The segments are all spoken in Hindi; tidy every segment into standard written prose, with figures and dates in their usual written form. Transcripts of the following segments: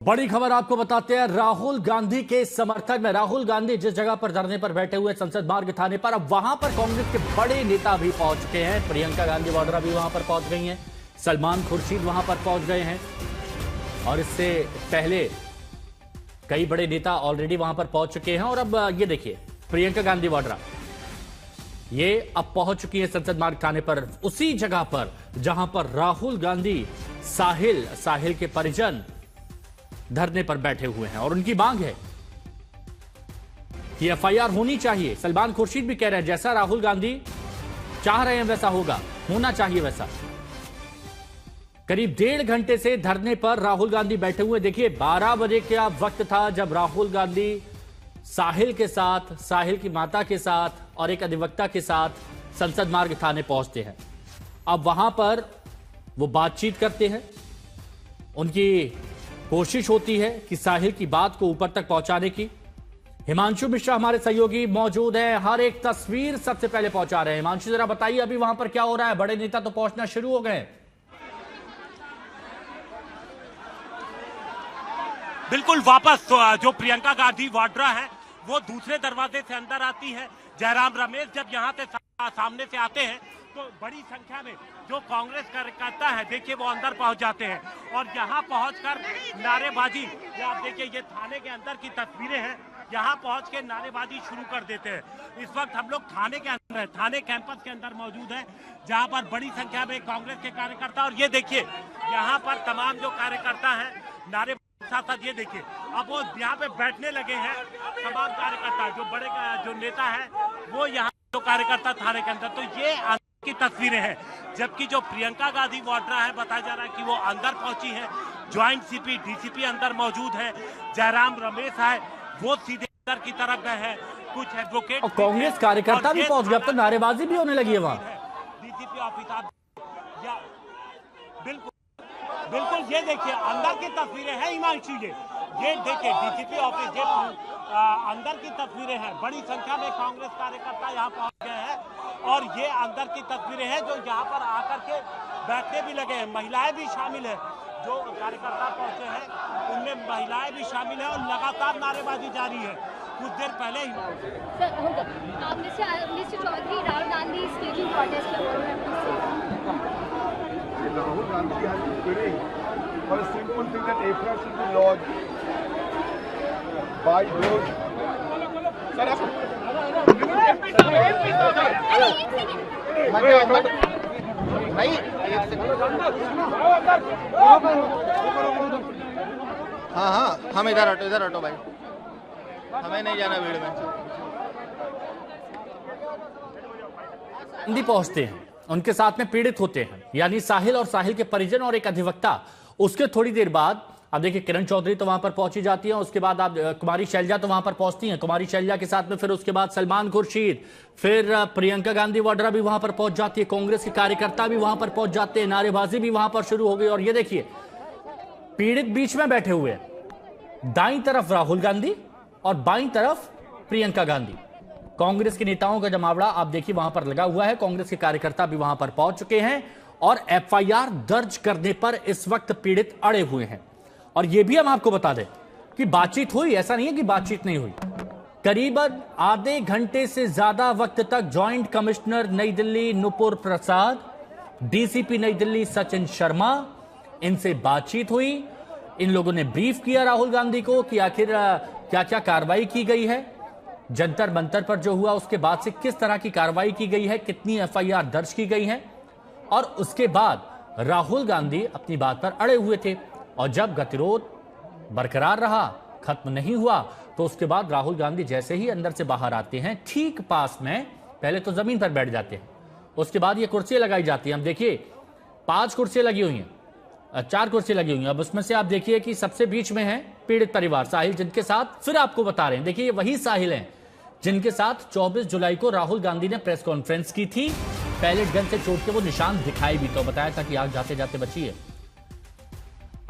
बड़ी खबर आपको बताते हैं। राहुल गांधी के समर्थक में राहुल गांधी जिस जगह पर धरने पर बैठे हुए संसद मार्ग थाने पर, अब वहां पर कांग्रेस के बड़े नेता भी पहुंच चुके हैं। प्रियंका गांधी वाड्रा भी वहां पर पहुंच गई हैं, सलमान खुर्शीद वहां पर पहुंच गए हैं और इससे पहले कई बड़े नेता ऑलरेडी वहां पर पहुंच चुके हैं। और अब ये देखिए, प्रियंका गांधी वाड्रा ये अब पहुंच चुकी है संसद मार्ग थाने पर, उसी जगह पर जहां पर राहुल गांधी साहिल के परिजन धरने पर बैठे हुए हैं और उनकी मांग है कि एफआईआर होनी चाहिए। सलमान खुर्शीद भी कह रहे हैं जैसा राहुल गांधी चाह रहे हैं वैसा होना चाहिए वैसा। करीब 1.5 घंटे से धरने पर राहुल गांधी बैठे हुए। देखिए 12 बजे का वक्त था जब राहुल गांधी साहिल के साथ, साहिल की माता के साथ और एक अधिवक्ता के साथ संसद मार्ग थाने पहुंचते हैं। अब वहां पर वो बातचीत करते हैं, उनकी कोशिश होती है कि साहिल की बात को ऊपर तक पहुंचाने की। हिमांशु मिश्रा हमारे सहयोगी मौजूद हैं, हर एक तस्वीर सबसे पहले पहुंचा रहे हैं। हिमांशु जरा बताइए अभी वहां पर क्या हो रहा है? बड़े नेता तो पहुंचना शुरू हो गए। बिल्कुल, वापस जो प्रियंका गांधी वाड्रा है वो दूसरे दरवाजे से अंदर आती है। जयराम रमेश जब यहाँ से सामने से आते हैं तो बड़ी संख्या में जो कांग्रेस कार्यकर्ता है देखिए वो अंदर पहुंच जाते हैं और यहाँ पहुंचकर नारेबाजी, ये आप देखिए ये थाने के अंदर की तस्वीरें हैं, यहाँ पहुंच के नारेबाजी शुरू कर देते हैं। इस वक्त हम लोग थाने के अंदर, थाने कैंपस के अंदर मौजूद हैं जहाँ पर बड़ी संख्या में कांग्रेस के कार्यकर्ता, और ये देखिए यहाँ पर तमाम जो कार्यकर्ता हैं नारे साथ साथ ये देखिए अब वो यहाँ पे बैठने लगे हैं। तमाम कार्यकर्ता जो बड़े जो नेता है वो यहाँ जो कार्यकर्ता थाने के अंदर, तो ये की तस्वीरें हैं। जबकि जो प्रियंका गांधी वाड्रा है बताया जा रहा है कि वो अंदर पहुंची है, ज्वाइंट सीपी डीसीपी अंदर मौजूद है, जयराम रमेश है वो सीधे अंदर की तरफ गए हैं, कुछ एडवोकेट और कांग्रेस कार्यकर्ता भी पहुंच गए। अब तो नारेबाजी भी होने लगी है वहां। डीसीपी ऑफिस बिल्कुल बिल्कुल, ये देखिए अंदर की तस्वीरें हैं हिमांशु, ये देखिए डीसीपी ऑफिस ये अंदर की तस्वीरें हैं। बड़ी संख्या में कांग्रेस कार्यकर्ता यहाँ पहुंच गए हैं और ये अंदर की तस्वीरें हैं जो यहाँ पर आकर के बैठने भी लगे हैं। महिलाएं भी शामिल है, जो कार्यकर्ता पहुंचे हैं उनमें महिलाएं भी शामिल है और लगातार नारेबाजी जारी है। कुछ देर पहले ही mister Chaudhary, Rahul Gandhi staging protest Rahul Gandhi has been bidding for a simple thing that AFRA should be lodged by those. हाँ, हम इधर हटो भाई, हमें नहीं जाना भीड़ में। गांधी पहुंचते हैं, उनके साथ में पीड़ित होते हैं, यानी साहिल और साहिल के परिजन और एक अधिवक्ता। उसके थोड़ी देर बाद अब देखिए किरण चौधरी तो वहां पर पहुंची जाती है, उसके बाद आप कुमारी शैलजा तो वहां पर पहुंचती हैं, कुमारी शैलजा के साथ में फिर उसके बाद सलमान खुर्शीद, फिर प्रियंका गांधी वाड्रा भी वहां पर पहुंच जाती है, कांग्रेस के कार्यकर्ता भी वहां पर पहुंच जाते हैं, नारेबाजी भी वहां पर शुरू हो गई। और ये देखिए पीड़ित बीच में बैठे हुए, दाईं तरफ राहुल गांधी और बाईं तरफ प्रियंका गांधी। कांग्रेस के नेताओं का जमावड़ा आप देखिए वहां पर लगा हुआ है, कांग्रेस के कार्यकर्ता भी वहां पर पहुंच चुके हैं और एफआईआर दर्ज करने पर इस वक्त पीड़ित अड़े हुए हैं। और यह भी हम आपको बता दें कि बातचीत हुई, ऐसा नहीं है कि बातचीत नहीं हुई। करीबन आधे घंटे से ज्यादा वक्त तक ज्वाइंट कमिश्नर नई दिल्ली नुपुर प्रसाद, डीसीपी नई दिल्ली सचिन शर्मा, इनसे बातचीत हुई। इन लोगों ने ब्रीफ किया राहुल गांधी को कि आखिर क्या क्या कार्रवाई की गई है, जंतर मंतर पर जो हुआ उसके बाद से किस तरह की कार्रवाई की गई है, कितनी एफआईआर दर्ज की गई है। और उसके बाद राहुल गांधी अपनी बात पर अड़े हुए थे और जब गतिरोध बरकरार रहा, खत्म नहीं हुआ, तो उसके बाद राहुल गांधी जैसे ही अंदर से बाहर आते हैं, ठीक पास में पहले तो जमीन पर बैठ जाते हैं, उसके बाद ये कुर्सियां लगाई जाती हैं। अब देखिए 5 कुर्सियां लगी हुई हैं, 4 कुर्सी लगी हुई हैं। अब उसमें से आप देखिए कि सबसे बीच में है पीड़ित परिवार साहिल, जिनके साथ फिर आपको बता रहे हैं, देखिए ये वही साहिल हैं जिनके साथ 24 जुलाई को राहुल गांधी ने प्रेस कॉन्फ्रेंस की थी। पैलेट गन से चोट के वो निशान दिखाई भी तो बताया था कि आग जाते जाते बची है।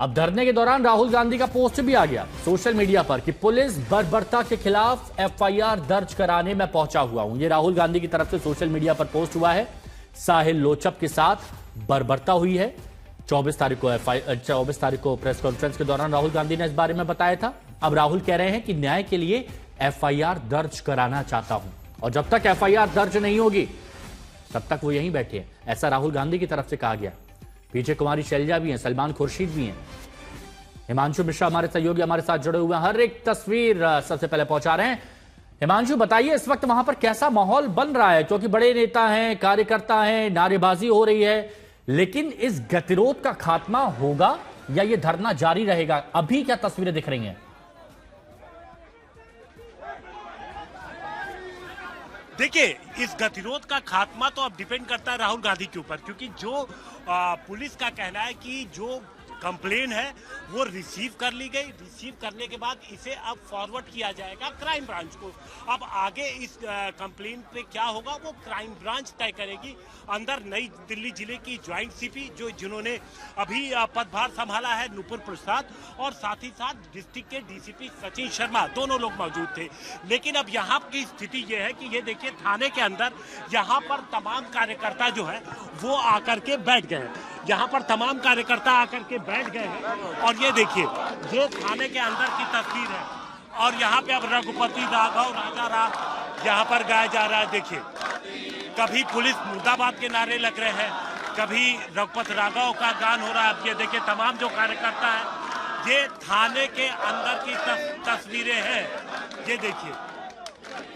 अब धरने के दौरान राहुल गांधी का पोस्ट भी आ गया सोशल मीडिया पर कि पुलिस बर्बरता के खिलाफ एफआईआर दर्ज कराने में पहुंचा हुआ हूं। ये राहुल गांधी की तरफ से सोशल मीडिया पर पोस्ट हुआ है। साहिल लोचप के साथ बर्बरता हुई है, 24 तारीख को प्रेस कॉन्फ्रेंस के दौरान राहुल गांधी ने इस बारे में बताया था। अब राहुल कह रहे हैं कि न्याय के लिए एफआईआर दर्ज कराना चाहता हूं, और जब तक एफआईआर दर्ज नहीं होगी तब तक वो यहीं बैठे हैं, ऐसा राहुल गांधी की तरफ से कहा गया। पीछे कुमारी शैलजा भी हैं, सलमान खुर्शीद भी हैं, हिमांशु मिश्रा हमारे सहयोगी हमारे साथ जुड़े हुए हैं। हर एक तस्वीर सबसे पहले पहुंचा रहे हैं। हिमांशु, बताइए इस वक्त वहां पर कैसा माहौल बन रहा है, क्योंकि बड़े नेता हैं, कार्यकर्ता हैं, नारेबाजी हो रही है, लेकिन इस गतिरोध का खात्मा होगा या ये धरना जारी रहेगा? अभी क्या तस्वीरें दिख रही हैं? देखिए, इस गतिरोध का खात्मा तो अब डिपेंड करता है राहुल गांधी के ऊपर, क्योंकि जो पुलिस का कहना है कि जो कंप्लेन है वो रिसीव कर ली गई। रिसीव करने के बाद इसे अब फॉरवर्ड किया जाएगा क्राइम ब्रांच को। अब आगे इस कंप्लेन पे क्या होगा वो क्राइम ब्रांच तय करेगी। अंदर नई दिल्ली जिले की ज्वाइंट सीपी जिन्होंने अभी पदभार संभाला है, नुपुर प्रसाद, और साथ ही साथ डिस्ट्रिक्ट के डीसीपी सचिन शर्मा, दोनों लोग मौजूद थे। लेकिन अब यहाँ की स्थिति ये है कि ये देखिए, थाने के अंदर यहाँ पर तमाम कार्यकर्ता जो है वो आकर के बैठ गए हैं। यहाँ पर तमाम कार्यकर्ता आकर के बैठ गए हैं, और ये देखिए, ये थाने के अंदर की तस्वीर है। और यहाँ पे अब रघुपति राघव राजा राम यहाँ पर गाया जा रहा है। देखिए, कभी पुलिस मुर्दाबाद के नारे लग रहे हैं, कभी रघुपति राघव का गान हो रहा है। अब ये देखिए, तमाम जो कार्यकर्ता है, ये थाने के अंदर की तस्वीरें हैं। ये देखिए,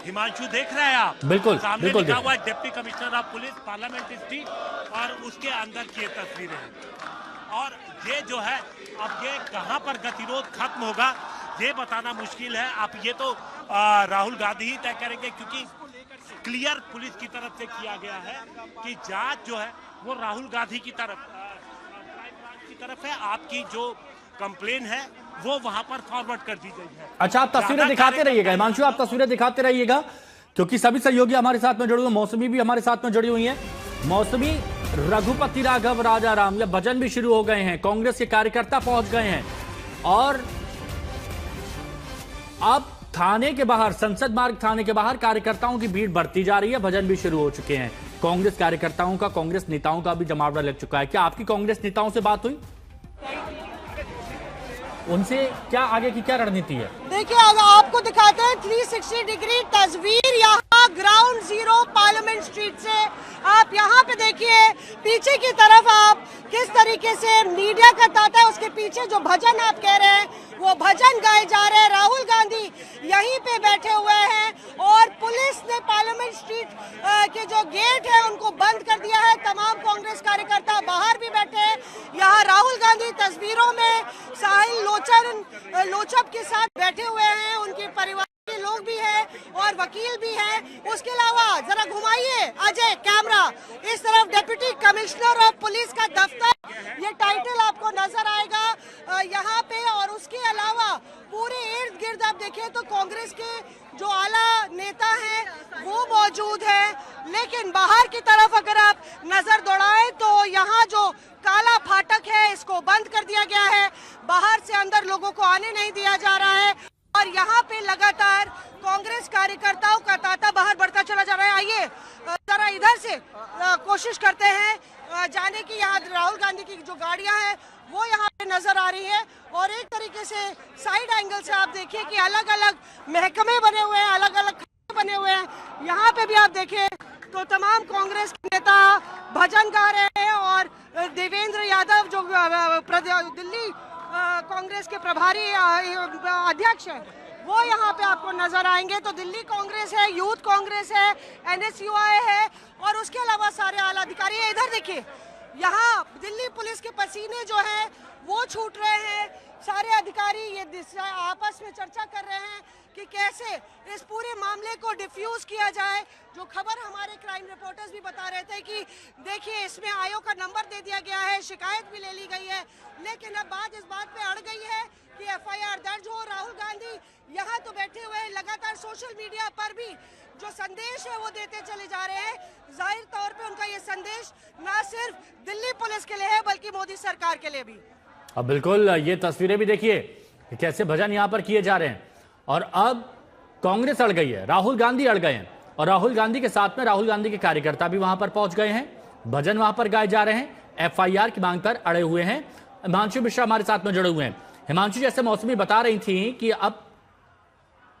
हिमांशु देख रहे हैं आप, बिल्कुल, सामने बिल्कुल लिखा हुआ है deputy commissioner of police parliament street, और उसके अंदर की ये तस्वीरें हैं। और ये जो है, अब ये कहां पर गतिरोध खत्म होगा ये बताना मुश्किल है। अब ये तो राहुल गांधी ही तय करेंगे, क्योंकि क्लियर पुलिस की तरफ से किया गया है कि जांच जो है वो राहुल गांधी की तरफ, क्राइम ब्रांच की तरफ है। आपकी जो कंप्लेन है वो वहां पर फॉरवर्ड कर दी गई है। अच्छा, आप तस्वीरें दिखाते रहिएगा हिमांशु, आप तस्वीरें दिखाते रहिएगा, क्योंकि सभी सहयोगी हमारे साथ में जुड़े हुए, मौसमी भी हमारे साथ में जुड़ी हुई है। मौसमी, रघुपति राघव राजा राम या भजन भी शुरू हो गए हैं, कांग्रेस के कार्यकर्ता पहुंच गए हैं, और अब थाने के बाहर, संसद मार्ग थाने के बाहर कार्यकर्ताओं की भीड़ बढ़ती जा रही है, भजन भी शुरू हो चुके हैं। कांग्रेस कार्यकर्ताओं का, कांग्रेस नेताओं का भी जमावड़ा लग चुका है। क्या आपकी कांग्रेस नेताओं से बात हुई? उनसे क्या आगे की क्या रणनीति है? देखिए, आपको दिखाते हैं 360 डिग्री तस्वीर यहाँ ग्राउंड जीरो पार्लियामेंट स्ट्रीट से। आप यहाँ पे देखिए, पीछे की तरफ आप किस तरीके से मीडिया का तांता है, उसके पीछे जो भजन आप कह रहे हैं वो भजन गाए जा रहे हैं। राहुल गांधी यहीं पे बैठे हुए हैं, और पुलिस ने पार्लियामेंट स्ट्रीट के जो गेट है उनको बंद कर दिया है। तमाम कांग्रेस कार्यकर्ता बाहर भी बैठे हैं। यहाँ राहुल गांधी तस्वीरों में साहिल लोचब के साथ बैठे हुए हैं, उनके परिवार के लोग भी हैं और वकील भी हैं। उसके अलावा जरा घुमाइए अजय कैमरा, इस तरफ डिप्टी कमिश्नर ऑफ पुलिस का दफ्तर, ये टाइटल आपको नजर आएगा यहाँ पे। और उसके अलावा पूरे इर्द गिर्द आप देखिए तो कांग्रेस के जो आला नेता हैं वो मौजूद है। लेकिन बाहर की तरफ अगर आप नजर दौड़ाएं तो यहाँ जो काला फाटक है इसको बंद कर दिया गया है, बाहर से अंदर लोगों को आने नहीं दिया जा रहा है, और यहाँ पे लगातार कांग्रेस कार्यकर्ताओं का तांता बाहर बढ़ता चला जा रहा है। आइए जरा इधर से कोशिश करते हैं जाने की। यहाँ राहुल गांधी की जो गाड़ियां हैं वो यहाँ पे नजर आ रही है, और एक तरीके से साइड एंगल से आप देखिए कि अलग अलग महकमे बने हुए हैं, अलग अलग खाने बने हुए हैं। यहाँ पे भी आप देखिए तो तमाम कांग्रेस के नेता भजन गा रहे हैं, और देवेंद्र यादव जो दिल्ली कांग्रेस के प्रभारी अध्यक्ष हैं वो यहाँ पे आपको नजर आएंगे। तो दिल्ली कांग्रेस है, यूथ कांग्रेस है, एनएसयूआई है, और उसके अलावा सारे आला अधिकारी हैं। इधर देखिए, यहाँ दिल्ली पुलिस के पसीने जो हैं वो छूट रहे हैं। सारे अधिकारी ये आपस में चर्चा कर रहे हैं कि कैसे इस पूरे मामले को डिफ्यूज किया जाए। जो खबर हमारे क्राइम रिपोर्टर्स भी बता रहे थे कि देखिए, इसमें आयोग का नंबर दे दिया गया है, शिकायत भी ले ली गई है, लेकिन अब बात इस बात पे अड़ गई है कि एफआईआर दर्ज हो। राहुल गांधी यहाँ तो बैठे हुए हैं, लगातार सोशल मीडिया पर भी जो संदेश है वो देते चले जा रहे हैं। जाहिर तौर पे उनका ये संदेश ना सिर्फ दिल्ली पुलिस के लिए है बल्कि मोदी सरकार के लिए भी। अब बिल्कुल, ये तस्वीरें भी देखिए कैसे भजन यहाँ पर किए जा रहे हैं, और अब कांग्रेस अड़ गई है, राहुल गांधी अड़ गए हैं, और राहुल गांधी के साथ में राहुल गांधी के कार्यकर्ता भी वहां पर पहुंच गए हैं, भजन वहां पर गाए जा रहे हैं। FIR की मांग पर अड़े हुए हैं। हिमांशु मिश्रा हमारे साथ में जुड़े हुए हैं। हिमांशु, जैसे मौसमी बता रही थी कि अब,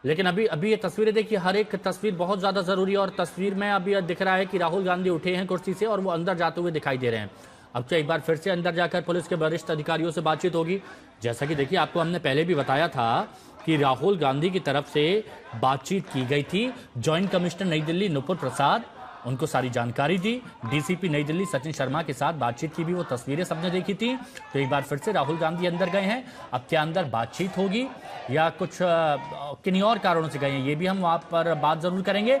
लेकिन अभी ये तस्वीरें देखिए, हर एक तस्वीर बहुत ज्यादा जरूरी है और तस्वीर में अभी दिख रहा है कि राहुल गांधी उठे हैं कुर्सी से और वो अंदर जाते हुए दिखाई दे रहे हैं। अब तो एक बार फिर से अंदर जाकर पुलिस के वरिष्ठ अधिकारियों से बातचीत होगी। जैसा कि देखिए, आपको हमने पहले भी बताया था कि राहुल गांधी की तरफ से बातचीत की गई थी। ज्वाइंट कमिश्नर नई दिल्ली नुपुर प्रसाद उनको सारी जानकारी दी। DCP नई दिल्ली सचिन शर्मा के साथ बातचीत की भी वो तस्वीरें सबने देखी थी। तो एक बार फिर से राहुल गांधी अंदर गए हैं। अब क्या अंदर बातचीत होगी या कुछ किन्हीं और कारणों से गए हैं, ये भी हम वहां पर बात जरूर करेंगे।